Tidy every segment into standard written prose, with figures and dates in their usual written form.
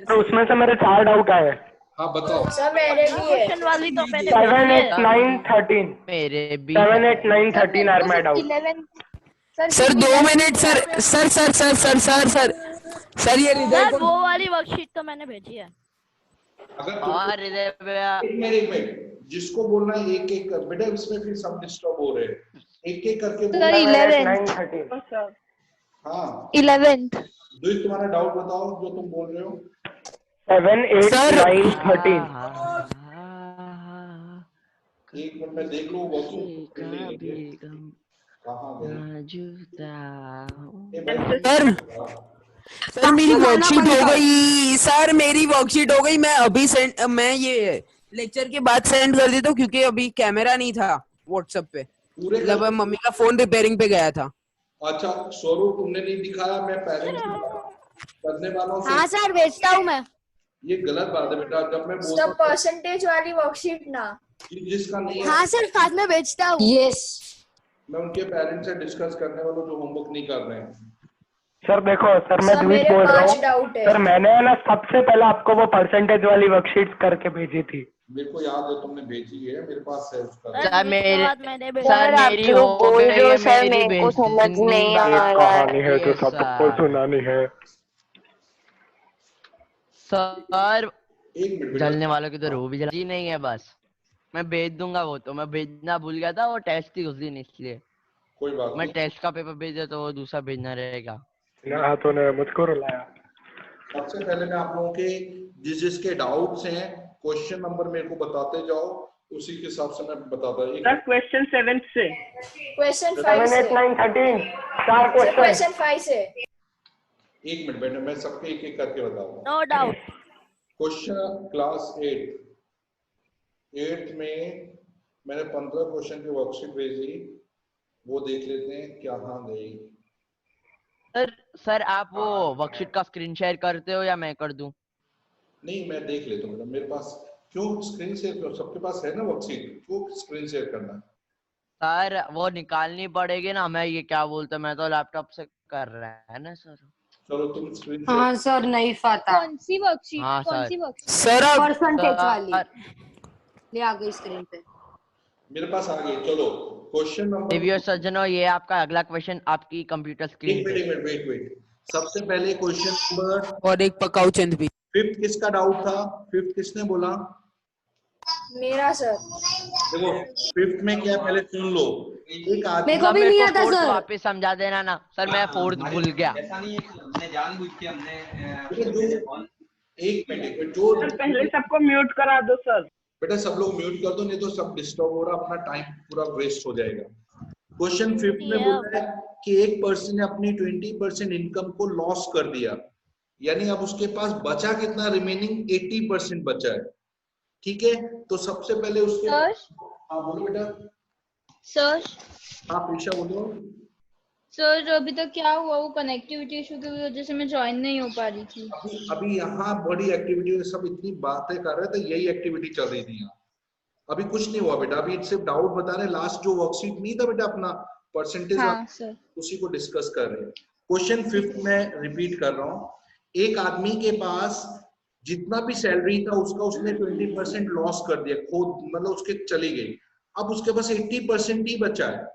तो उसमें से मेरे 4 डाउट आए। हाँ बताओ। सर मेरे भी है। क्वेश्चन वाली तो मैंने 7, 8, 9, 13 मेरे भी 7, 8, 9, 13 are my doubt. Sir 2 minute sir ये हृदय को वो वाली वर्कशीट तो मैंने भेजी है। अगर और हृदय भैया एक मिनट जिसको बोलना है एक एक कर बेटा, इसमें फिर सब डिस्टर्ब हो रहे हैं, एक एक करके बोलना। 7, 8, 9, 13 हाँ 11th। दुई तुम्हारा डाउट बताओ जो तुम बोल रहे हो। 7, 8, सर 9, 13 एक मिनट में देख लो वर्कशीट कहाँ गई। सर मेरी वर्कशीट हो गई, सर मेरी वर्कशीट हो गई। मैं अभी मैं ये लेक्चर के बाद सेंड कर देता हूँ क्योंकि अभी कैमरा नहीं था व्हाट्सएप पे, पूरे मतलब मम्मी का फोन रिपेयरिंग पे गया था। अच्छा स्वरूप तुमने नहीं दिखाया, मैं पेरेंट्स करने वालों से। हाँ सर भेजता हूँ मैं। ये गलत बात है बेटा, जब मैं बोलता सब परसेंटेज वाली वर्कशीट ना। जिसका नहीं है हाँ सर बाद में भेजता हूँ। यस। मैं उनके पेरेंट्स से डिस्कस करने वालों जो होमवर्क नहीं कर रहे हैं। सर देखो सर, मैं सर द्वीप मेरे बोल रहा 5 हूँ। डाउट है। सर मैंने ना सबसे पहले आपको वो परसेंटेज वाली वर्कशीट करके भेजी थी। मेरे को याद है तुमने भेजी है, मेरे पास है उसका। सर मेरी आप जो बोल रहे हो सर मेरे को समझ नहीं आ एक रहा है। कहानी है जो सबको सुनानी है। सर एक मिनट जलने वालों की तो रूह भी जली नहीं है। बस मैं भेज दूंगा, वो तो मैं भेजना भूल गया था, वो टेस्ट थी उस दिन इसलिए। कोई बात मैं नहीं। टेस्ट का पेपर भेज दे तो वो दूसरा भेजना रहेगा। हाथों ने मुझको रुलाया। सबसे पहले मैं आप लोगों के जिसके डाउट्स हैं क्वेश्चन नंबर मेरे को बताते जाओ, उसी के हिसाब से मैं बताता हूँ। क्वेश्चन 7 से क्वेश्चन 5 7, से। 8, 9, 13 4 क्वेश्चन 5 से। एक मिनट बेटा, मैं सबके एक एक करके बताऊंगा। No doubt. क्वेश्चन क्लास 8 में मैंने 15 क्वेश्चन की वर्कशीट भेजी, वो देख लेते हैं क्या हाँ गई। सर आप वो वर्कशीट का स्क्रीन शेयर करते हो या मैं कर दूं? नहीं मैं देख लेता हूँ, मेरे पास क्यों स्क्रीन शेयर कर, सबके पास है ना वर्कशीट, क्यों स्क्रीन शेयर करना। सर वो निकालनी पड़ेगी ना, मैं ये क्या बोलता, मैं तो लैपटॉप से कर रहा है ना सर। चलो तुम स्क्रीन हाँ सर नहीं पता। कौन सी वर्कशीट? हाँ, कौन सर। सी वर्कशीट? सर आप परसेंटेज वाली ले आ गई स्क्रीन पे। मेरे पास आ गई। चलो क्वेश्चन नंबर। दिव्य सज्जनों, ये आपका अगला क्वेश्चन आपकी कंप्यूटर स्क्रीन पे। एक मिनट वेट। सबसे पहले क्वेश्चन नंबर और एक पकाऊ चंद भी। 5th किसका डाउट था? 5th किसने बोला? मेरा सर। देखो 5th में क्या, पहले सुन लो। एक आदमी मेरे को भी नहीं आता सर। वापस समझा देना ना सर, मैं 4th भूल गया। ऐसा नहीं है कि हमने जानबूझ के हमने एक मिनट जो पहले सबको म्यूट करा दो सर। बेटा सब लोग म्यूट कर दो, नहीं तो सब डिस्टर्ब हो रहा, अपना टाइम पूरा वेस्ट हो जाएगा। क्वेश्चन 5th में बोलता है कि एक पर्सन ने अपनी 20% इनकम को लॉस कर दिया, यानी अब उसके पास बचा कितना, रिमेनिंग 80% बचा है। ठीक है, तो सबसे पहले उसके हाँ बोलो बेटा। सर हाँ प्रीशा बोलो। सर अभी तक क्या हुआ, वो कनेक्टिविटी इशू की वजह से मैं ज्वाइन नहीं हो पा रही थी। अभी यहाँ बड़ी एक्टिविटी, सब इतनी बातें कर रहे थे, यही एक्टिविटी चल रही थी यहाँ। अभी कुछ नहीं हुआ बेटा, अभी सिर्फ डाउट बता रहे। लास्ट जो वर्कशीट नहीं था बेटा अपना परसेंटेज, हाँ सर। उसी को डिस्कस कर रहे हैं। क्वेश्चन 5th में रिपीट कर रहा हूँ। एक आदमी के पास जितना भी सैलरी था उसका उसने 20% लॉस कर दिया, खुद मतलब उसके चली गई। अब उसके पास 80% ही बचा है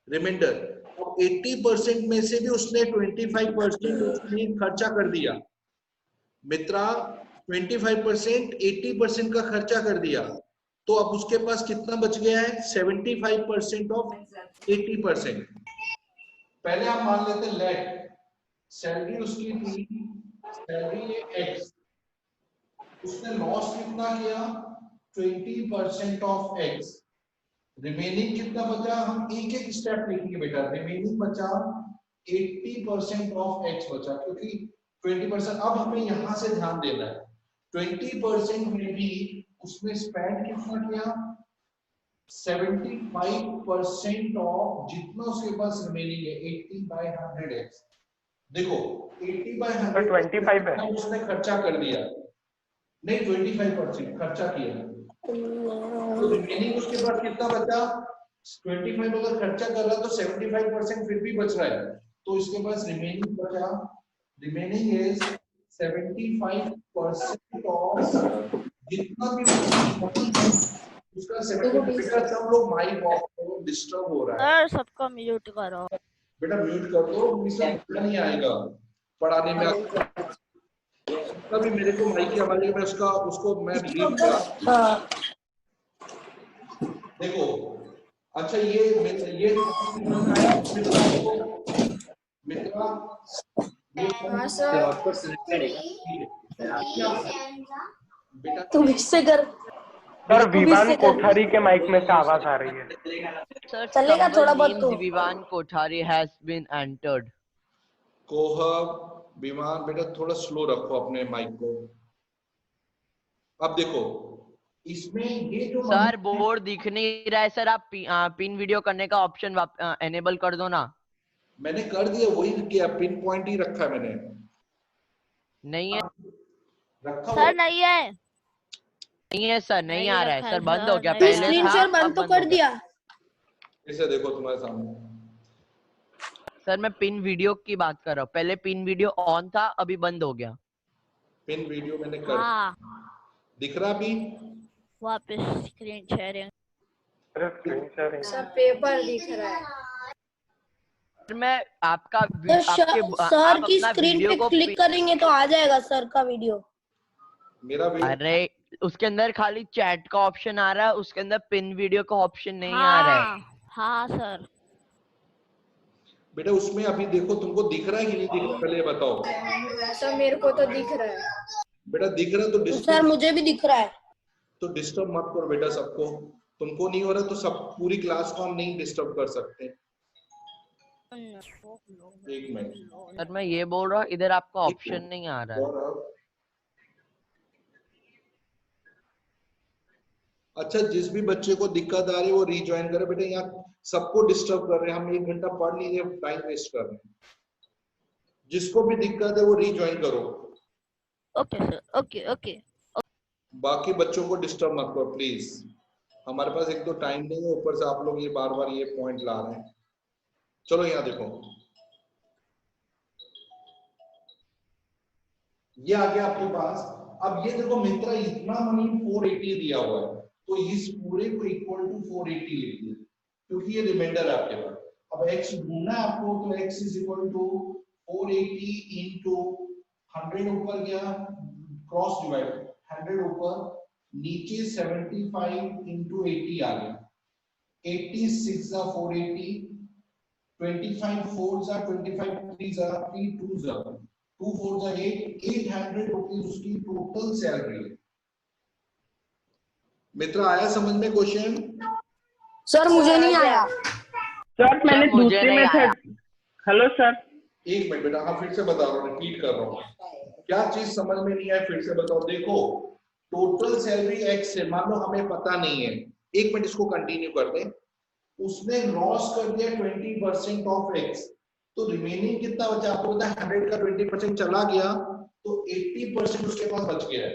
रिमाइंडर। 80% में से भी उसने 25% उसने खर्चा कर दिया। मित्रा 25% 80% का खर्चा कर दिया, तो अब उसके पास कितना बच गया है? 75% ऑफ 80%। पहले आप मान लेते लेट सैलरी उसकी थी, सैलरी एक्स, उसने लॉस कितना किया? 20% ऑफ एक्स। रिमेनिंग कितना बचा? हम एक एक स्टेप लिखेंगे बेटा। रिमेनिंग बचा 80% ऑफ एक्स बचा, क्योंकि 20%। अब हमें यहां से ध्यान देना है, 20% में भी उसने स्पेंड कितना किया? 75% ऑफ जितना उसके पास रिमेनिंग है 80/100x। देखो 80/100 25 है। उसने खर्चा कर दिया, नहीं 25% खर्चा किया, तो रिमेनिंग उसके पास कितना बचा? 25 अगर खर्चा कर रहा है तो 75% फिर भी बच रहा है, तो इसके पास रिमेनिंग बचा, रिमेनिंग इज 75% ऑफ जितना भी उसका 70%। सब लोग माइक ऑफ करो, डिस्टर्ब हो रहा है। सर सबको म्यूट करो। बेटा म्यूट कर दो, मुझे नहीं आएगा पढ़ाने में। तभी मेरे को माइक की आवाज में उसको मैं बीप करा। देखो अच्छा ये मित्रा बेटा तुम इससे कर सर विवान कोठारी के माइक में से आवाज आ रही है। Sir, चलेगा थोड़ा बहुत names तो। Vivan Kothari has been entered. कोहब विमान बेटा थोड़ा स्लो रखो अपने माइक को। अब देखो इसमें ये जो सर बोर्ड दिख नहीं रहा है सर, आप पिन वीडियो करने का ऑप्शन एनेबल कर दो ना। मैंने कर दिया, वही किया, पिन पॉइंट ही रखा है मैंने। नहीं है रखा सर नहीं है। नहीं है सर, नहीं आ रहा है सर, बंद हो गया। नहीं पहले स्क्रीन था, शेयर अब बंद तो बंद कर हो गया। दिया। इसे देखो तुम्हारे सामने। सर मैं पिन वीडियो की बात कर रहा हूँ, पहले पिन वीडियो ऑन था, अभी बंद हो गया। पिन वीडियो मैंने कर हाँ दिख रहा अभी? वापस स्क्रीन शेयरिंग। सर पेपर दिख रहा है। सर मैं आपका तो आपके सर आप की अपना स्क्रीन वीडियो पे को क्लिक करेंगे तो आ जाएगा सर का वीडियो। मेरा वीडियो अरे उसके अंदर खाली चैट का ऑप्शन आ रहा है, उसके अंदर पिन वीडियो का ऑप्शन नहीं आ रहा है। हाँ सर। बेटा उसमें अभी देखो तुमको दिख रहा है कि नहीं दिख रहा, पहले ये बताओ। सर मेरे को तो दिख रहा है। बेटा दिख रहा है तो सर डिस्टर्ब, मुझे भी दिख रहा है। तो डिस्टर्ब मत करो बेटा सबको। तुमको नहीं हो रहा तो सब पूरी क्लास को हम नहीं डिस्टर्ब कर सकते। एक मिनट सर मैं ये बोल रहा हूँ, इधर आपका ऑप्शन नहीं आ रहा है। और अब अच्छा जिस भी बच्चे को दिक्कत आ रही है वो रीज्वाइन करे। बेटा यहाँ सबको डिस्टर्ब कर रहे हैं हम, 1 घंटा पढ़ लीजिए, टाइम वेस्ट कर रहे हैं। जिसको भी दिक्कत है वो रीज्वाइन करो। Okay sir, okay okay. बाकी बच्चों को डिस्टर्ब मत करो प्लीज। हमारे पास एक तो टाइम नहीं है, ऊपर से आप लोग ये बार बार ये पॉइंट ला रहे हैं। चलो यहाँ देखो, ये आ गया आपके पास। अब ये देखो मित्रा, इतना मनी 480 दिया हुआ है, तो इस पूरे को इक्वल टू 480 लिख दिया, क्योंकि ये रिमाइंडर है आपके पास। अब x ढूंढना है आपको, तो x is equal to 480 into 100 ऊपर गया, क्रॉस डिवाइड 100 ऊपर, नीचे 75 इंटू 80 आ गया। 86 जा 480, 25 4 जा 25 3 जा 3 2 जा 2 4 जा 8, 800 रुपीज उसकी टोटल सैलरी है। मित्र आया समझ में क्वेश्चन? सर मुझे नहीं आया। सर मैंने मुझे दूसरी नहीं मेथड। Hello sir. एक मिनट बेटा, हाँ फिर से बता रहा हूँ, रिपीट कर रहा हूँ। क्या चीज समझ में नहीं आया फिर से बताओ। देखो टोटल सैलरी एक्स है, मान लो हमें पता नहीं है। एक मिनट इसको कंटिन्यू कर दें। उसने लॉस कर दिया 20% ऑफ एक्स, तो रिमेनिंग कितना बचा आपको पता है? 100 का 20% चला गया, तो 80% उसके पास बच गया है।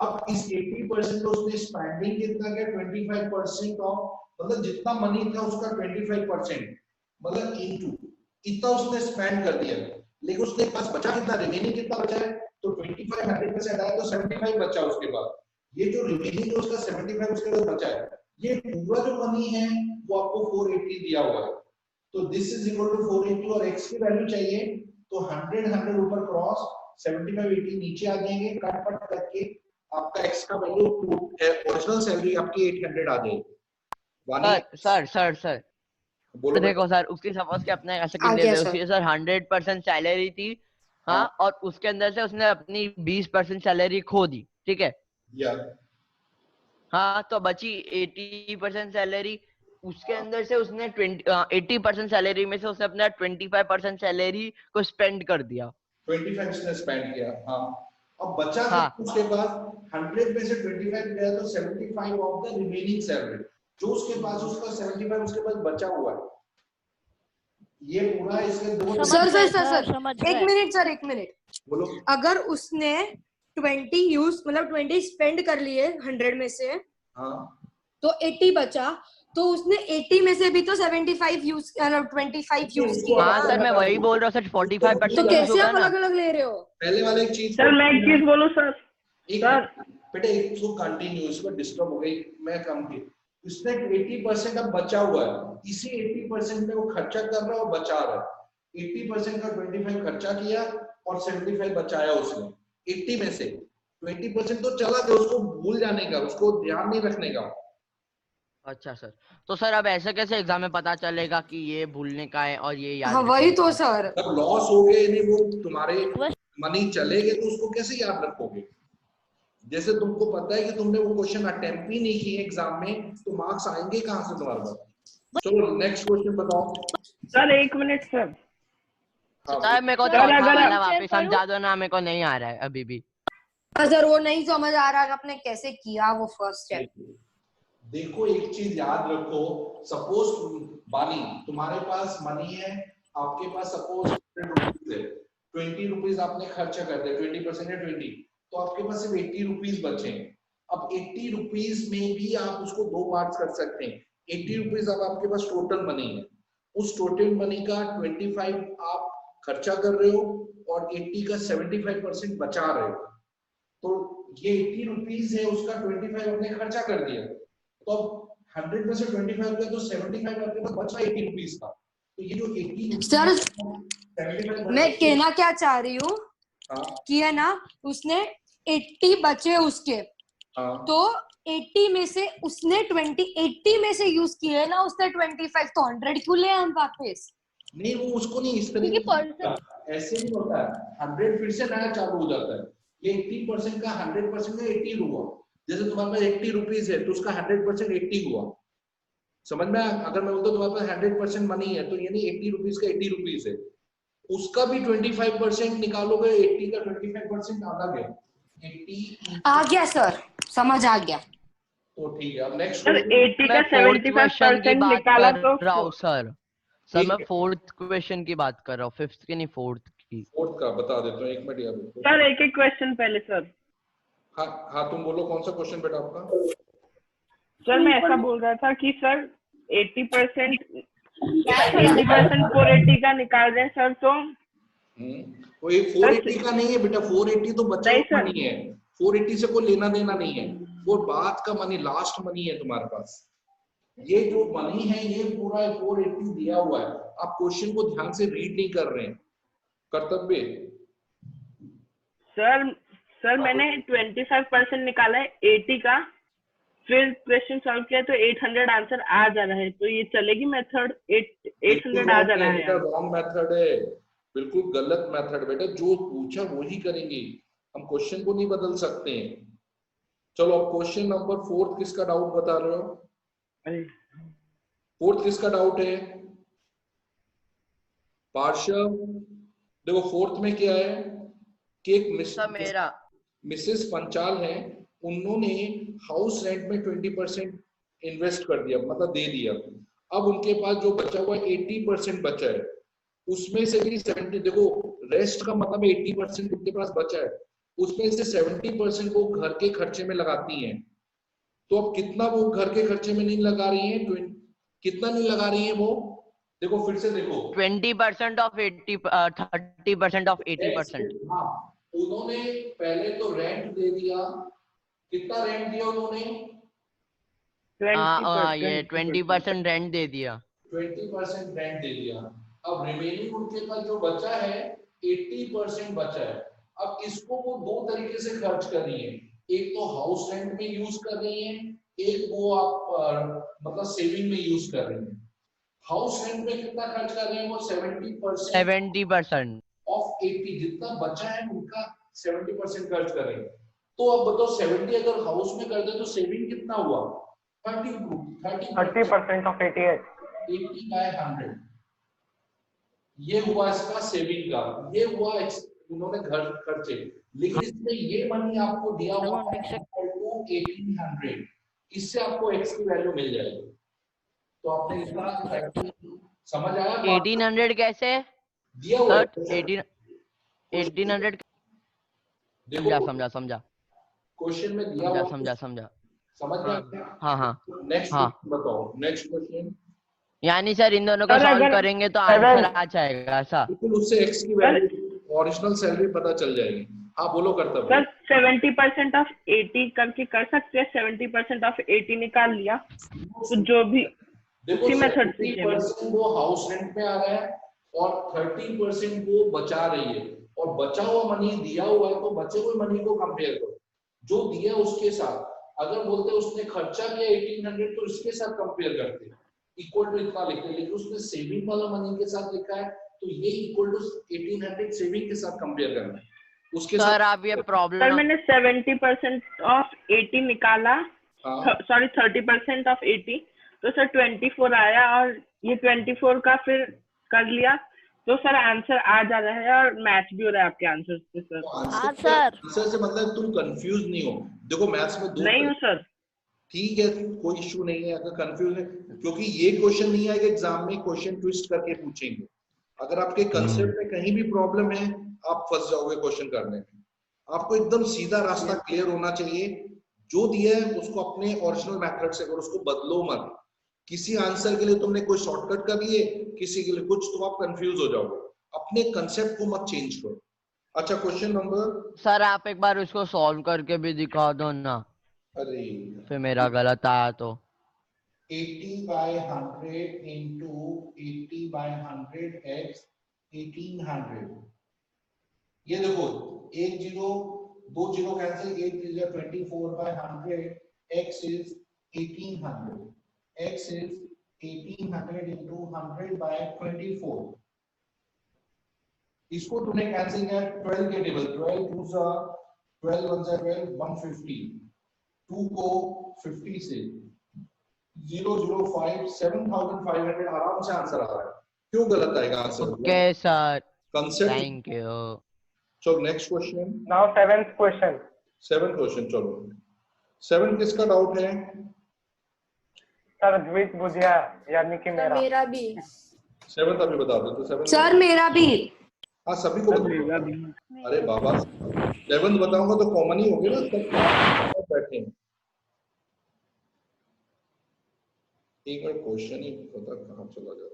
अब इस 80% में उसने स्पेंडिंग कितना किया? 25% ऑफ, मतलब जितना मनी था उसका 25%, मतलब इनटू इतना उसने स्पेंड कर दिया। लेकिन उसके पास बचा कितना? रिमेनिंग कितना बचा है? तो 25 100 में से हटाया तो 75 बचा उसके पास। ये जो रिमेनिंग है उसका 75 उसके पास बचा है। ये पूरा जो मनी है वो आपको 480 दिया हुआ है, तो दिस इज इक्वल टू 480। और x की वैल्यू चाहिए तो 100 ऊपर क्रॉस, 75 80 नीचे आ जाएंगे, कट कट करके आपका x का वैल्यू ओरिजिनल सैलरी आपकी 800 आ जाएगी। सर बोलो तो देखो सर, उसकी सपोज के अपने ऐसे कर लेते, उसकी सर 100% सैलरी थी, हाँ, और उसके अंदर से उसने अपनी 20% सैलरी खो दी, ठीक है, हाँ, तो बची 80% सैलरी। उसके अंदर से उसने 80% सैलरी में से उसने अपना 25% सैलरी को स्पेंड कर दिया। 25 ने स्पेंड किया, हाँ। अब बचा हाँ। उसके पास 100 में से 25 गया तो 75 ऑफ द रिमेनिंग सैलरी, जो उसके पास उसका 75 उसके पास बचा हुआ है। ये पूरा इसके दो सर एक मिनट सर, एक मिनट। बोलो। अगर उसने 20 यूज मतलब 20 स्पेंड कर लिए 100 में से, हाँ तो 80 बचा, तो उसने 80 में से भी तो 75 यूज 25 यूज किया हाँ ना। सर मैं वही बोल रहा हूँ सर, 45% तो यूज कैसे होगा आप ना। अलग अलग ले रहे हो? पहले वाले एक चीज सर मैं एक चीज बोलूं सर। एक सर बेटा एक तो कंटिन्यू इसको डिस्टर्ब हो गई, मैं कम की इसने 80% अब बचा हुआ है, इसी 80% में वो खर्चा कर रहा है और बचा रहा है। 80% का 25 खर्चा किया और 75 बचाया उसने। 80 में से 20% तो चला गया, उसको भूल जाने का, उसको ध्यान नहीं रखने का। अच्छा सर, तो सर अब ऐसे कैसे एग्जाम में पता चलेगा कि ये भूलने का है और ये याद हाँ वही रखने तो का? सर। जब लॉस हो गए नहीं वो तुम्हारे मनी चले गए तो उसको कैसे याद रखोगे? जैसे तुमको पता है कि तुमने वो क्वेश्चन अटेम्प्ट ही नहीं किए एग्जाम में, तो मार्क्स आएंगे कहां से तुम्हारे पास? चलो नेक्स्ट क्वेश्चन बताओ। सर एक मिनट सर। सर मेरे को सर, चौथा अगर वाला आप- वापस समझा दो ना, मेरे को नहीं आ रहा है अभी भी। सर वो नहीं समझ आ रहा कि आपने कैसे किया वो फर्स्ट स्टेप। देखो एक चीज याद रखो, सपोज बानी तुम्हारे पास मनी है, आपके पास सपोज 20 रुपीज आपने खर्चा कर दिया, 20% है 20, तो आपके पास सिर्फ 80 रुपीज बचे हैं। अब 80 रुपीज में भी आप उसको दो पार्ट्स कर सकते हैं। 80 रुपीज अब आपके पास टोटल मनी है, उस टोटल मनी का 25 आप खर्चा कर रहे हो और 80 का 75% बचा रहे हो। तो ये 80 रुपीज है, उसका 25 आपने खर्चा कर दिया, तो अब 100 में से 25 गया तो 75 आपके पास बचा 80 रुपीज का। तो ये जो 80 सर 75 मैं कहना क्या चाह रही हूँ हाँ कि है ना, उसने 80 बचे उसके, हाँ तो 80 में से उसने 80 में से यूज किए ना उसने 25, तो 100 क्यों ले हम वापस? नहीं, वो उसको नहीं इस क्योंकि तरीके ऐसे नहीं होता है। 100 फिर से नया चालू हो जाता है। ये 80% का 100% का 80 हुआ। जैसे तुम्हारे पास 80 रुपीज है तो उसका 100% 80 हुआ। समझ में आया? अगर मैं बोलता तुम्हारे पास 100% मनी है तो यानी 80 रुपीज का 80 रुपीज है, उसका भी 25% निकालोगे, 80 का 25% अलग है। 80 आ गया सर, समझ आ गया। तो ठीक है। अब नेक्स्ट सर 80 का मैं फोर्थ 75% क्वेश्चन की बात निकाला कर तो रहा हूँ सर। सर मैं ठीक है। फोर्थ क्वेश्चन की बात कर रहा हूँ, फिफ्थ की नहीं, फोर्थ की। फोर्थ का बता देता हूँ, एक मिनट यार रुको। सर एक एक क्वेश्चन पहले सर। हाँ हाँ तुम बोलो कौन सा क्वेश्चन बेटा आपका? सर मैं ऐसा बोल रहा था कि सर 80% 480 का निकाल दें सर, तो वो एक 480 का नहीं है बेटा, 480 तो बचा नहीं हुआ सर। मनी है। 480 से कोई लेना देना नहीं है, वो बाद का मनी, लास्ट मनी है तुम्हारे पास। ये जो मनी है ये पूरा 480 दिया हुआ है। आप क्वेश्चन को ध्यान से रीड नहीं कर रहे हैं। कर्तव्य सर मैंने 25% निकाला है 80 का, फिर क्वेश्चन सॉल्व किया तो 800 आंसर आ जा रहा है, तो ये चलेगी मेथड? 800 आ जा रहा है। रॉन्ग मेथड है, बिल्कुल गलत मेथड बेटा। जो पूछा वो ही करेंगे, हम क्वेश्चन को नहीं बदल सकते हैं। चलो अब क्वेश्चन नंबर 4 किसका डाउट बता रहे हो? फोर्थ किसका डाउट है? पार्श्व। देखो फोर्थ में क्या है कि एक मिसेस पंचाल है, उन्होंने हाउस रेंट में 20% इन्वेस्ट कर दिया, मतलब दे दिया। अब उनके पास जो बचा हुआ 80% बचा है, उसमें से भी 70, देखो रेस्ट का मतलब 80% उनके पास बचा है, उसमें से 70% वो घर के खर्चे में लगाती हैं। तो अब कितना वो घर के खर्चे में नहीं लगा रही है, कितना नहीं लगा रही है वो? देखो फिर से देखो, 20% ऑफ 80, 30% ऑफ 80%। हाँ उन्होंने पहले तो रेंट दे दिया। कितना रेंट दिया उन्होंने? ये 20% रेंट दे दिया। 20% रेंट दे दिया। अब रिमेनिंग उनके पास जो बचा है 80% बचा है। अब इसको वो दो तरीके से खर्च कर रही है, एक तो हाउस रेंट में यूज कर रही है, एक वो आप मतलब सेविंग में यूज कर रही है। हाउस रेंट में कितना खर्च कर रहे हैं वो? 70% ऑफ 80, जितना बचा है उनका 70% खर्च कर रहे हैं। तो अब बताओ 70 अगर हाउस में कर दे तो सेविंग कितना हुआ? 30% ऑफ 80 बाय 100, ये हुआ इसका सेविंग का, ये हुआ उन्होंने घर खर्चे। लेकिन इसमें ये मनी आपको दिया हुआ है 1800, इससे आपको x की वैल्यू मिल जाएगी। तो आपने इतना समझ आया? 1800 कैसे दिया हुआ है 1800? देखो समझा क्वेश्चन में दिया हुआ समझा। समझ में आया? हाँ हाँ नेक्स्ट हाँ। बताओ, नेक्स्ट क्वेश्चन। यानी सर इन दोनों को सर, सॉल्व अगर करेंगे तो seven- आंसर आ जाएगा ऐसा? बिल्कुल, उससे x की वैल्यू ओरिजिनल सैलरी पता चल जाएगी। हाँ बोलो करता सर 70% ऑफ 80 करके कर सकते हैं, 70% ऑफ 80 निकाल लिया तो जो भी देखो उसी मेथड से 70% वो हाउस रेंट में आ रहा है और 30% वो बचा रही है, और बचा हुआ मनी दिया हुआ है तो बचे हुए मनी को कंपेयर करो जो दिया उसके साथ। अगर बोलते हैं उसने खर्चा किया 1800 तो इसके साथ कंपेयर करते हैं, इक्वल टू इतना लिखते हैं। लेकिन उसने सेविंग वाला मनी के साथ लिखा है तो ये इक्वल टू 1800 सेविंग के साथ कंपेयर करना है उसके साथ। सर आप ये सर प्रॉब्लम मैंने 70% ऑफ 80 निकाला, हाँ। सॉरी 30% ऑफ 80, तो सर 24 आया और ये 24 का फिर कर लिया तो सर आंसर आ जा रहा है और मैच भी हो रहा है आपके आंसर से सर। हाँ सर। आंसर से मतलब तुम कंफ्यूज नहीं हो। देखो मैथ्स में दो नहीं हूँ सर। ठीक है, कोई इशू नहीं है अगर कंफ्यूज है, क्योंकि ये क्वेश्चन नहीं आएगा एग्जाम में, क्वेश्चन ट्विस्ट करके पूछेंगे। अगर आपके कंसेप्ट में कहीं भी प्रॉब्लम है आप फंस जाओगे क्वेश्चन करने में। आपको एकदम सीधा रास्ता क्लियर होना चाहिए, जो दिया है उसको अपने ओरिजिनल मेथड से करो, उसको बदलो मत। किसी आंसर के लिए तुमने कोई शॉर्टकट कर लिए, किसी के लिए कुछ, तो आप कंफ्यूज हो जाओगे। अपने कंसेप्ट को मत चेंज करो। अच्छा क्वेश्चन नंबर। सर आप एक बार उसको सॉल्व करके भी दिखा दो ना, अरे फिर मेरा गलत आया तो। 80/100 into 80/100 x 1800। ये देखो एक जीरो, दो zero cancel, 8 is 24/100, x is 1800, x is 1800 into 100/24। इसको तूने कैंसिल किया 12 के टेबल, 12 2 12 1 12 150, 2 को 50 से 005 7500 आराम से आंसर आ रहा है। क्यों गलत आएगा answer? Okay sir, concept. Thank you. चलो next question. Now seventh question. 7th question. चलो 7 किसका डाउट है? सर द्विज बुझिया यानी कि मेरा। मेरा भी 7th अभी बता दो तो 7th। सर मेरा भी। हाँ सभी को बता दो। अरे बाबा 7th बताऊंगा तो कॉमन ही होंगे ना सब बैठे हैं। एक बार क्वेश्चन ही पता कहाँ चला जाता है।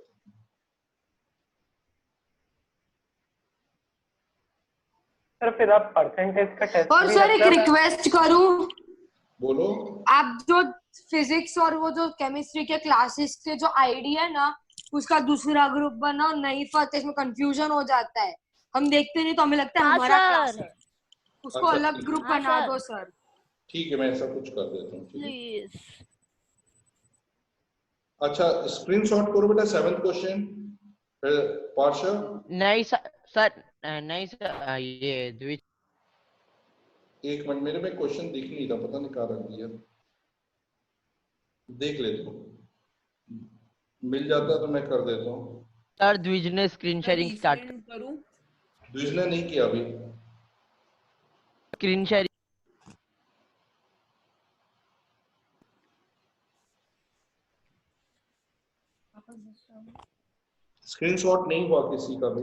सर फिर आप परसेंटेज का टेस्ट और भी सर एक रखना था? रिक्वेस्ट करूं, बोलो। आप जो फिजिक्स और वो जो केमिस्ट्री के क्लासेस के जो आईडी है ना, उसका दूसरा ग्रुप बनाओ, नहीं फर्स्ट इसमें कंफ्यूजन हो जाता है। हम देखते नहीं तो हमें लगता है हाँ, हमारा सर। क्लास है, उसको अच्छा, अलग ग्रुप हाँ, बना सर। दो सर। ठीक है मैं ऐसा कुछ कर देता हूँ। ठीक है। प्लीज। अच्छा स्क्रीनशॉट करो बेटा 7th क्वेश्चन। फिर पार्शा। नहीं सर नहीं सर, ये द्विज। एक मिनट, मेरे में क्वेश्चन दिख नहीं रहा, पता नहीं कहाँ रख दिया। देख लेता हूँ, मिल जाता तो मैं कर देता हूँ। सर द्विज ने स्क्रीन शेयरिंग स्टार्ट, करूं? द्विज ने नहीं किया अभी। Screen sharing. स्क्रीनशॉट नहीं हुआ किसी का भी।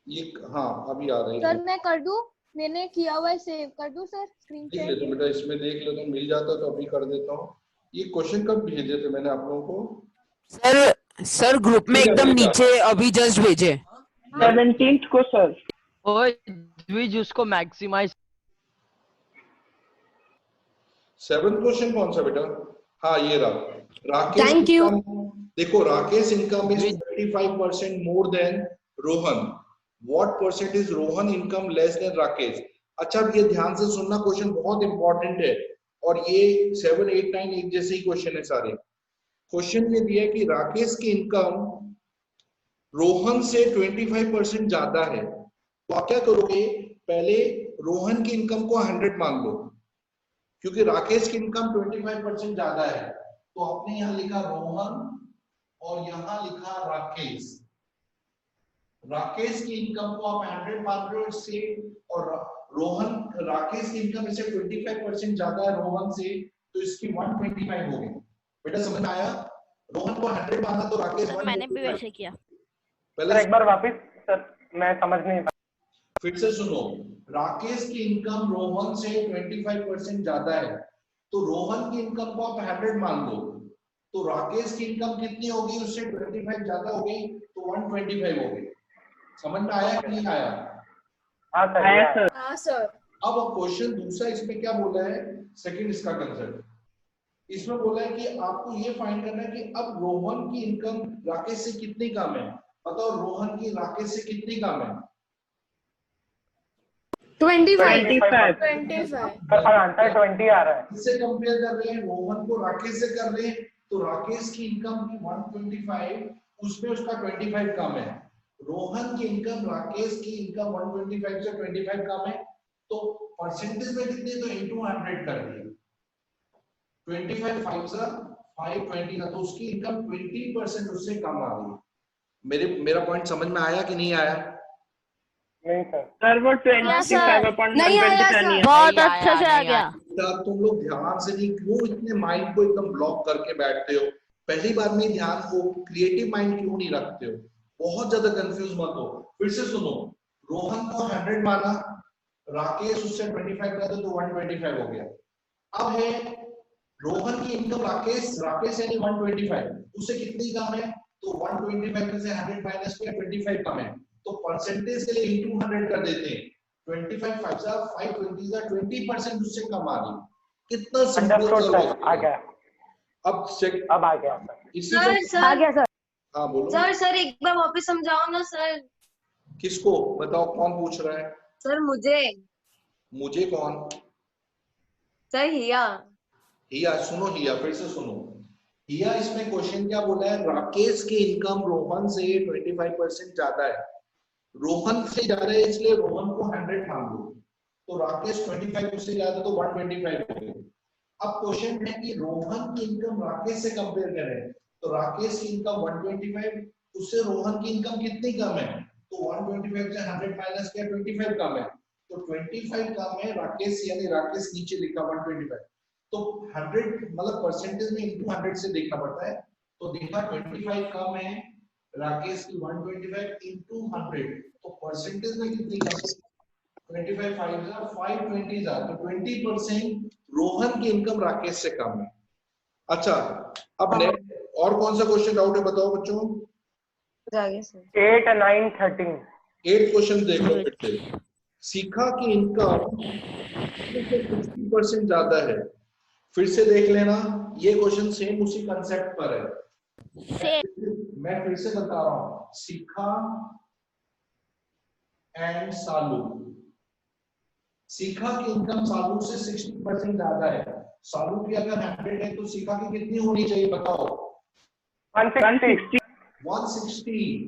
ये हाँ अभी आ रही है। सर मैं कर दूं, मैंने किया हुआ है, सेव कर दूं सर स्क्रीन देख शेयर। लेता हूँ बेटा, इसमें देख लेता हूँ, मिल जाता तो अभी कर देता हूँ। ये क्वेश्चन कब भेजे थे मैंने आप लोगों को? सर ग्रुप में एकदम नीचे अभी जस्ट भेजे। 17th को सर। ओए द्विज उसको मैक्सिमाइज। 7th क्वेश्चन कौन सा बेटा? हाँ ये रहा। Rakesh Thank you. देखो Rakesh income is 25% more than Rohan. What percent is Rohan income less than Rakesh? अच्छा अब ये ध्यान से सुनना, क्वेश्चन बहुत इंपॉर्टेंट है और ये 7, 8, 9 एक जैसे ही क्वेश्चन है सारे। क्वेश्चन ये दिया है कि राकेश की इनकम रोहन से 25% ज्यादा है, तो आप क्या करोगे? पहले रोहन की इनकम को 100 मान लो, क्योंकि राकेश की इनकम 25% ज्यादा है, तो आपने यहाँ लिखा रोहन और यहाँ लिखा राकेश। राकेश की इनकम को आप 100 मान रहे हो इससे, और रोहन राकेश की इनकम इससे 25% ज्यादा है रोहन से, तो इसकी 125 हो गई। बेटा समझ में आया? रोहन को 100 माना तो राकेश सर मैंने भी वैसे किया। पहले सर एक बार वापस, सर मैं समझ नहीं पाया। फिर से सुनो, राकेश की इनकम रोहन से 25% ज्यादा है, तो रोहन की इनकम को आप 100 मान लो, तो राकेश की इनकम कितनी होगी, उससे 25 ज्यादा हो गई, तो 125 हो गई। समझ में आया कि नहीं आया? हाँ सर, आया सर। हाँ सर। अब क्वेश्चन दूसरा इसमें क्या बोला है, सेकंड इसका कंसेप्ट, इसमें बोला है कि आपको ये फाइंड करना है कि अब रोहन की इनकम राकेश से कितनी कम है। बताओ रोहन की राकेश से कितनी कम है? 25। पर आंसर 20 आ रहा है। इससे कंपेयर कर रहे हैं, रोहन को राकेश से कर रहे हैं, तो राकेश की इनकम की 125, उसमें उसका 25 कम है। रोहन की इनकम राकेश की इनकम 125 से 25 कम है, तो परसेंटेज में कितनी, तो इनटू 100 कर दिया, 25 5 से 520 था, तो उसकी इनकम 20% उससे कम आ गई। मेरा पॉइंट समझ में आया कि नहीं आया? नहीं सर। सर वो 25 नहीं आया सर। बहुत अच्छे से आ गया। तुम लोग ध्यान से नहीं, क्यों इतने माइंड को एकदम ब्लॉक करके बैठते हो? पहली बार में ध्यान को, क्रिएटिव माइंड क्यों नहीं रखते हो? बहुत ज्यादा कंफ्यूज मत हो। फिर से सुनो, रोहन को 100 माना, राकेश उससे 25 कर दो, तो 125 हो गया। अब है रोहन की इनकम राकेश यानी 125, उससे कितनी कम है, तो 125 में से 100 माइनस किया, 25 कम है, तो परसेंटेज के लिए इनटू 100 कर देते हैं। 25 5 से 520 से 20% उससे कम आ गई। कितना सिंपल आ गया। अब आ गया सर। इसी आ गया सर। हाँ बोलो सर एक बार वापस समझाओ ना सर। किसको बताओ, कौन पूछ रहा है? सर मुझे कौन? सर हिया। सुनो हिया, फिर से सुनो हिया, इसमें क्वेश्चन क्या बोला है, राकेश की इनकम रोहन से 25% ज्यादा है, रोहन से ज्यादा है इसलिए रोहन को 100 मान लो, तो राकेश 25 उससे ज्यादा, तो 125 हो गई। अब क्वेश्चन है कि रोहन की इनकम राकेश से कंपेयर करें, तो राकेश की इनकम 125, उससे रोहन की इनकम कितनी कम है, तो 125 से 100 माइनस किया, 25 कम है, तो 25 कम है राकेश, यानी राकेश नीचे लिखा 125, तो 100 मतलब परसेंटेज में इनटू 100 से देखना पड़ता है, तो देखा 25 कम है राकेश की 125 इनटू 100, तो परसेंटेज में कितनी कम है, 25 5 जा 520 जा, तो 20% रोहन की इनकम राकेश से कम है। अच्छा, अब और कौन सा क्वेश्चन डाउट है बताओ बच्चों? 8 9 13 8 क्वेश्चन देखो फिर से। शिखा की इनकम 60% ज्यादा है, फिर से देख लेना, ये क्वेश्चन सेम उसी कंसेप्ट पर है। मैं फिर से बता रहा हूं, शिखा एंड सालू, शिखा की इनकम सालू से 60% ज्यादा है, सालू की अगर 100 है तो शिखा की कितनी होनी चाहिए बताओ? 160,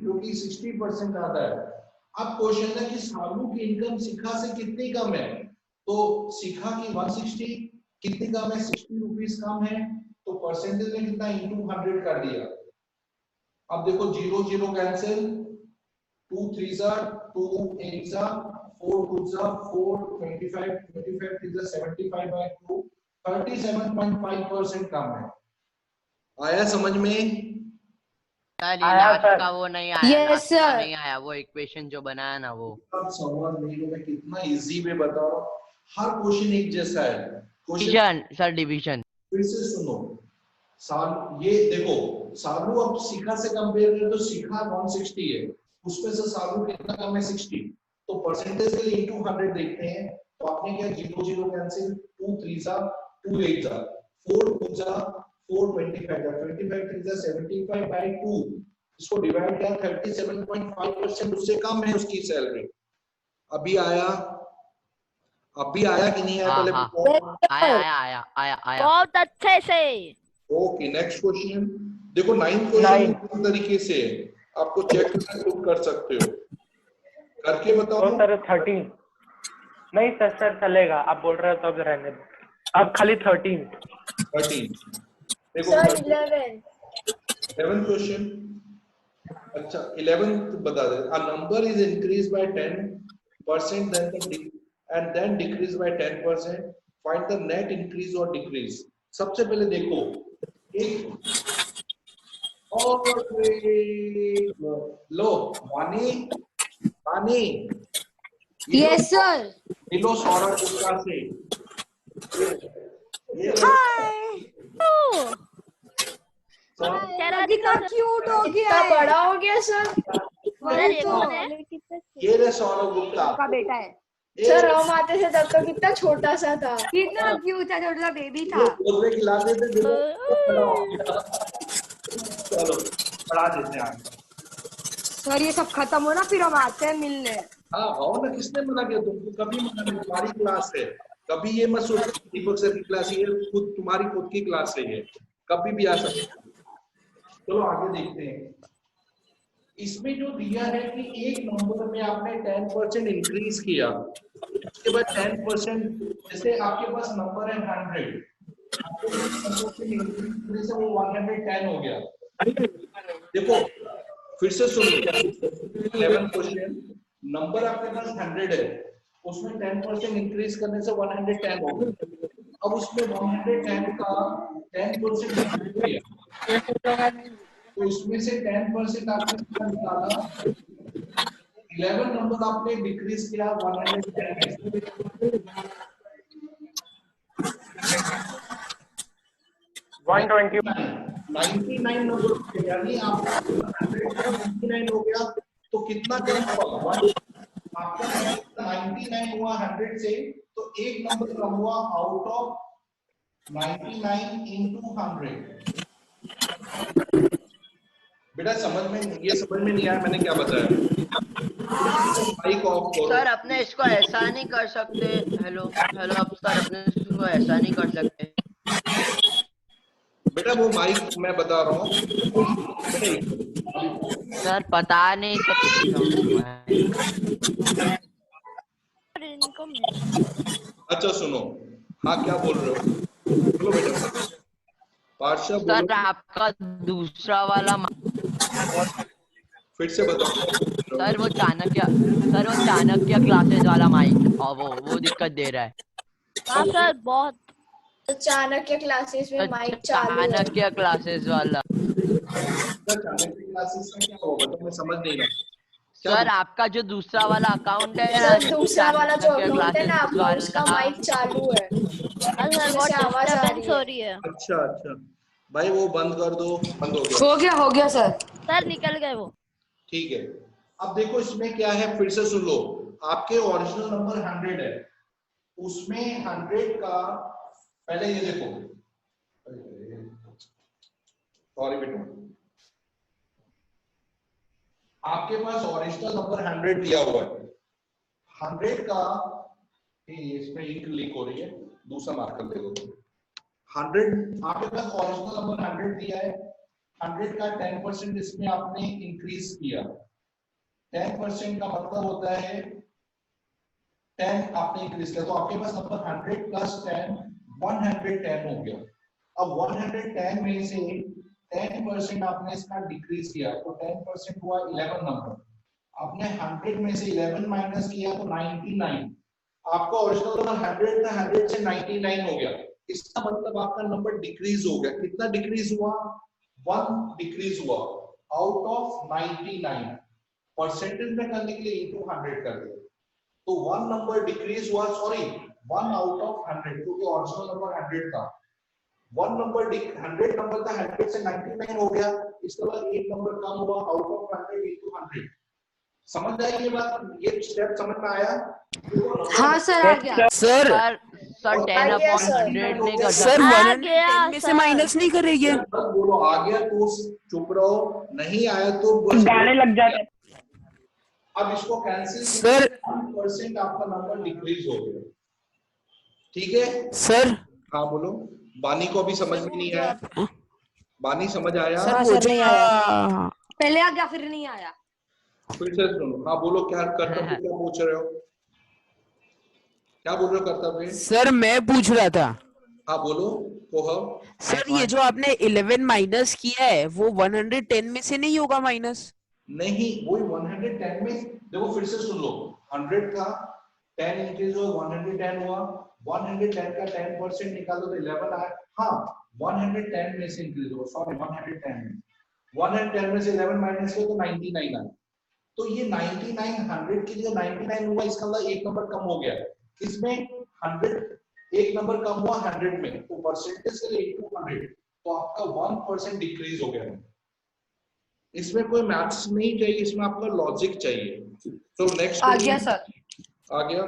क्योंकि 60% ज्यादा है। अब क्वेश्चन है कि सालू की इनकम शिखा से कितनी कम है, तो शिखा की 160 कितनी कम है, 60 रुपीज कम है, तो परसेंटेज में कितना, इनटू 100 कर दिया। अब देखो 0 0 कैंसिल, 2 3 जा 2 8 जा 4 2 जा 4, 25 25 3 जा 75/2, 37.5% कम है। आया समझ में? लास्ट का वो नहीं आया, Yes, लास्ट का sir. नहीं आया, वो इक्वेशन जो बनाया ना वो। अब समझ नहीं लो, मैं कितना इजी वे बता रहा हूं, हर क्वेश्चन एक जैसा है। Division sir, division. फिर से सुनो, ये देखो, सालू अब शिखा से कंपेयर करें तो शिखा 160 है, उसमें से सालू कितना कम है, 60, तो परसेंटेज के लिए इनटू 100 देखते हैं, तो आपने क्या 0 0 कैंसिल, 2 3 जा 2 8 जा 4 2 जा 4 25 जा 25 3 जा 75/2, इसको डिवाइड किया 37.5%, उससे कम है उसकी सैलरी। अभी आया कि नहीं आया? पहले बताओ। आया। बहुत अच्छे से। ओके, नेक्स्ट क्वेश्चन देखो, 9th क्वेश्चन किस तरीके से आपको चेक कर सकते हो, करके बताओ। तो सर 13 नहीं सर चलेगा, आप बोल रहे हो तो अब रहने दो, अब खाली 13 देखो, 11 क्वेश्चन। अच्छा 11th बता दे, a number is increased by 10% then decrease by 10%, find the net increase or decrease। सबसे पहले देखो, एक लो मानी यस सर। मिलो सौरभ गुप्ता से। कितना क्यूट हो गया है, बड़ा हो गया सर। वही तो ये रहे सौरभ गुप्ता का बेटा है सर। हम आते थे तब तो कितना छोटा सा था, कितना क्यूट था, छोटा सा बेबी था। बोलने खिलाते थे, चलो पढ़ा देते हैं आगे। सर ये सब खत्म हो ना, फिर हम आते हैं मिलने। हाँ आओ ना, किसने मना किया तुमको? कभी मना नहीं, तुम्हारी क्लास है। कभी ये मत सोचो दीपक सर की क्लास, ये खुद तुम्हारी खुद की क्लास है, ये कभी भी आ सकते। चलो आगे देखते हैं। इसमें जो दिया है कि एक नंबर में आपने 10% इंक्रीज किया, उसके बाद 10%, जैसे आपके पास नंबर है 100, इंक्रीज से वो 110 हो गया। देखो फिर से सुनो, 11 क्वेश्चन, नंबर आपके पास 100 है, उसमें 10% इंक्रीज करने से 110 हो गया। अब उसमें 110 का 10% किया, तो इसमें से 10% आपने निकाला, 11 नंबर आपने डिक्रीज किया 110 में। 99 नंबर, यानी आपका 199 हो गया, तो कितना कम हुआ? आपका 99 हुआ 100 से, तो एक नंबर कम हुआ आउट ऑफ 99 into 100। बेटा समझ में, ये समझ में नहीं आया मैंने क्या बताया? माइक ऑफ करो सर। अपने इसको ऐसा नहीं कर सकते। हेलो हेलो, अब सर अपने इसको ऐसा नहीं कर सकते। बेटा वो माइक मैं बता रहा हूँ सर, पता नहीं अच्छा सुनो, हाँ क्या बोल रहे हो? बोलो बेटा। पार्शा बोलो। सर आपका दूसरा वाला फिर से बताओ। सर वो चाणक्य क्लासेस वाला माइक, और वो दिक्कत दे रहा है। हाँ सर, बहुत चाणक्य क्लासेस में माइक चालू है। चाणक्य क्लासेस वाला। चाणक्य क्लासेस में क्या होगा तो मैं समझ नहीं रहा। सर आपका जो दूसरा वाला अकाउंट है ना, सर दूसरा वाला जो अकाउंट है ना आपका, उसका माइक चालू है, सर बहुत डिस्टरबेंस हो रही है। अच्छा अच्छा भाई वो बंद कर दो। बंद हो गया। हो गया सर। सर निकल गए वो। ठीक है, अब देखो इसमें क्या है, फिर से सुन लो। आपके ओरिजिनल नंबर 100 है, उसमें 100 का पहले ये देखो, सॉरी बेटा, आपके पास ओरिजिनल नंबर 100 दिया हुआ है। 100 का इसमें इंक लीक हो रही है, दूसरा मार्कर दे दो। 100 आपके पास ओरिजिनल नंबर 100 दिया है, 100 का 10% इसमें आपने इंक्रीज किया। 10% का मतलब होता है 10 आपने इंक्रीज किया, तो आपके पास नंबर 100 प्लस 10 110 हो गया। अब 110 में से 10% आपने इसका डिक्रीज किया, तो 10% हुआ 11 नंबर। आपने 100 में से 11 माइनस किया तो 99। आपका ओरिजिनल नंबर 100 था, 100 से 99 हो गया। इसका मतलब आपका नंबर डिक्रीज हो गया। कितना डिक्रीज हुआ? 1 डिक्रीज हुआ आउट ऑफ 99। परसेंटेज में करने के लिए इनटू 100 कर दिया, तो 1 नंबर डिक्रीज हुआ, सॉरी 1 आउट ऑफ 100, क्योंकि ओरिजिनल नंबर 100 था। 1 नंबर 100 नंबर था, 100 से 99 हो गया। इसके बाद एक नंबर कम हुआ आउट ऑफ 100 इनटू 100। समझ आई ये बात? ये स्टेप समझ में आया? हाँ सर आ गया। सर 10/100 नहीं कर सर सकते। 110 में से माइनस नहीं करेंगे? बोलो आ गया तो चुप रहो, नहीं आया तो गाने लग जाते। अब इसको कैंसिल सर 1% आपका नंबर डिक्रीज हो गया। ठीक है सर। हाँ बोलो। बानी को अभी समझ में नहीं आया? बानी समझ आया? सर मुझे पहले आ गया फिर नहीं आया। फिर से सुनो। हाँ बोलो, क्या कर्तव्य क्या पूछ रहे हो? क्या बोल रहे हो कर्तव्य? सर मैं पूछ रहा था। हाँ बोलो कोह। सर ये जो आपने 11 माइनस किया है वो 110 में से नहीं होगा माइनस? नहीं, वही 110 में देखो, फिर से सुन लो। 100 का 10 इंक्रीज हुआ, 110 हुआ। 110 का 10% निकालो तो 11 आया। हाँ 110 में से इंक्रीज हुआ, सॉरी 110 में 110 में से 11 माइनस किया तो 99 आया। तो ये 99 100 के लिए 99 हुआ, इसका मतलब एक नंबर कम हो गया। इसमें 100 एक नंबर कम हुआ 100 में, तो परसेंटेज से इनटू 100 तो आपका 1% डिक्रीज हो गया। इसमें कोई मैथ्स नहीं चाहिए, इसमें आपका लॉजिक चाहिए। तो नेक्स्ट आ गया सर, आ गया।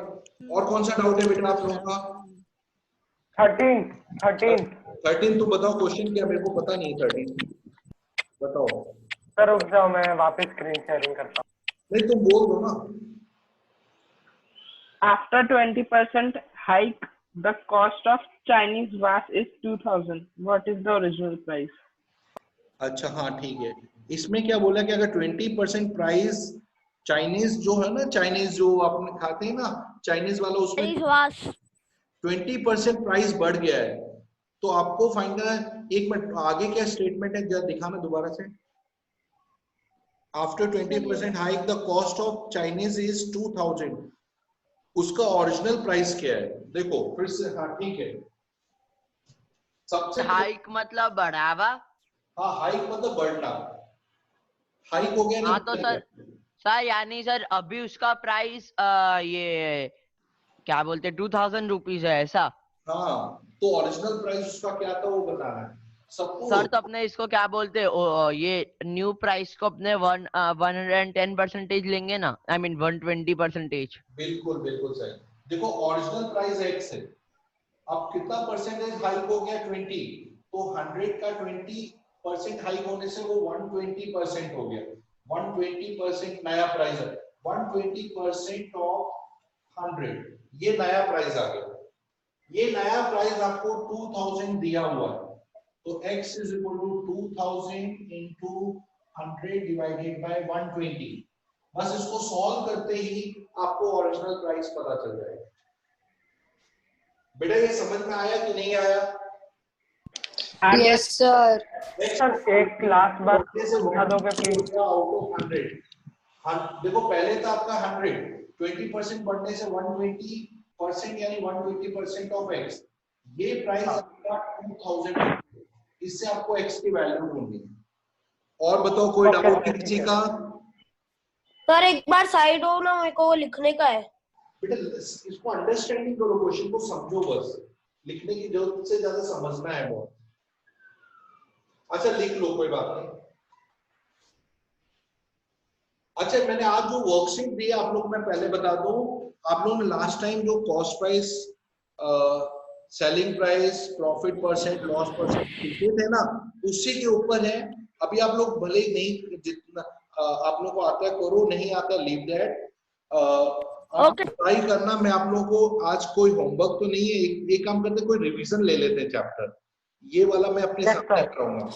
और कौन सा डाउट है बेटा आप लोगों का? 13 तो बताओ क्वेश्चन क्या, मेरे को पता नहीं। 13 बताओ सर, रुक जाओ मैं वापस स्क्रीन शेयरिंग करता हूँ। नहीं तुम बोल दो ना। After 20% hike, the cost of Chinese vas is 2000. What is the original price? अच्छा हाँ ठीक है। इसमें क्या बोला कि अगर 20% प्राइस चाइनीज जो है ना, चाइनीज जो आपने खाते हैं ना चाइनीज वाला, उसमें 20% प्राइस बढ़ गया है, तो आपको फाइंड करना है। एक मिनट, आगे क्या स्टेटमेंट है जरा दिखाना दोबारा से। After 20% hike the cost of Chinese is 2000, उसका ओरिजिनल प्राइस क्या है? देखो फिर से, हाँ ठीक है। सबसे हाइक मतलब बढ़ावा। हाँ हाइक मतलब बढ़ना, हाइक हो गया ना। हाँ तो सर यानी सर अभी उसका प्राइस ये क्या बोलते 2000 रुपीज है ऐसा? हाँ तो ओरिजिनल प्राइस उसका क्या था वो बताना है सबको। सर तो अपने इसको क्या बोलते ये न्यू प्राइस को अपने 110% लेंगे ना, आई मीन 120%। बिल्कुल बिल्कुल सही। देखो ओरिजिनल प्राइस x है, अब कितना परसेंटेज हाइक हो गया 20, तो 100 का 20% हाइक होने से वो 120% हो गया। 120% नया प्राइस है, 120% ऑफ 100 ये नया प्राइस आ गया। ये नया प्राइस आपको 2000 दिया हुआ है, तो x is equal to 2000 into 100 divided by 120। बस इसको सॉल्व करते ही आपको ओरिजिनल प्राइस पता चल जाएगा। बेटा ये समझ में आया कि नहीं आया? Yes sir. सर एक क्लास बार बता दोगे प्लीज? आउट ऑफ 100 देखो पहले था आपका 100, 20% बढ़ने से 120% यानी 120% ऑफ x, ये प्राइस आपका 2000, इससे आपको x की वैल्यू ढूंढनी है। और बताओ कोई डाउट है किसी का? सर एक बार साइड हो ना, मेरे को वो लिखने का है। बेटा इसको अंडरस्टैंडिंग करो, क्वेश्चन को समझो, बस लिखने की जरूरत से ज्यादा समझना है बहुत। अच्छा लिख लो, कोई बात नहीं। अच्छा मैंने आज जो वर्कशीट दी आप लोग, मैं पहले बता दूं, आप लोगों ने लास्ट टाइम जो cost price, selling price, profit percent, loss percent लिखे थे ना, उसी के ऊपर है। अभी आप लोग भले ही नहीं, जितना आप लोगों को आता है करो, नहीं आता लीव दैट। आप ट्राई करना। मैं आप लोगों को आज कोई होमवर्क तो नहीं है, एक काम करते कोई रिवीजन ले लेते हैं चैप्टर, ये वाला मैं अपने साथ कराऊंगा।